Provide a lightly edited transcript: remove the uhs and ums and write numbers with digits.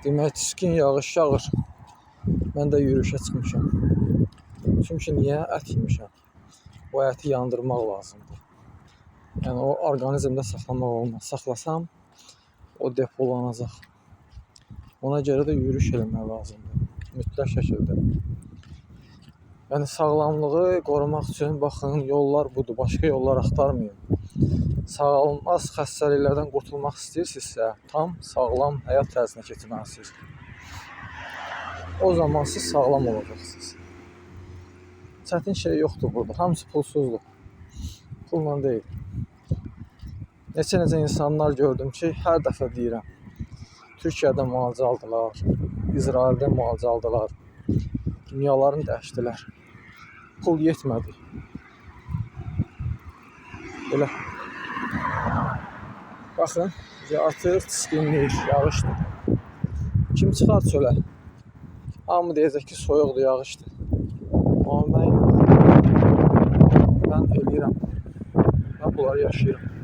Demək, çiskin yağış yağır. Mən də yürüyüşə çıxmışam. Çünki niyə? Ət yemişəm. O əti yandırmaq lazımdır. Yəni o orqanizmdə saxlamaq olmaz. Saxlasam o depolanacaq. Ona görə də yürüyüş eləmək lazımdır. Mütləq şəkildə. Yəni sağlamlığı qorumaq üçün baxın, yollar budur. Başqa yollar axtarmayın. Sağalmaz xəstəliklərdən qurtulmaq istəyirsinizsə, tam sağlam həyat tərzinə keçməlisiniz. O zaman siz sağlam olacaqsınız. Çətin şey yoxdur burada. Hamısı pulsuzdur. Pulla deyil. Neçə insanlar gördüm ki, hər dəfə deyirəm, Türkiyədə müalicə aldılar, İsraildə müalicə aldılar, dünyalarını dəyişdilər. Pul yetmədi. Belə. Baxın, artıq çiskinlik, yağışdır. Kim çıxar çölə? Hamı deyəcək ki, soyuqdur, yağışdır. Amma mən yox. Mən eləyirəm. Mən bunları yaşayıram.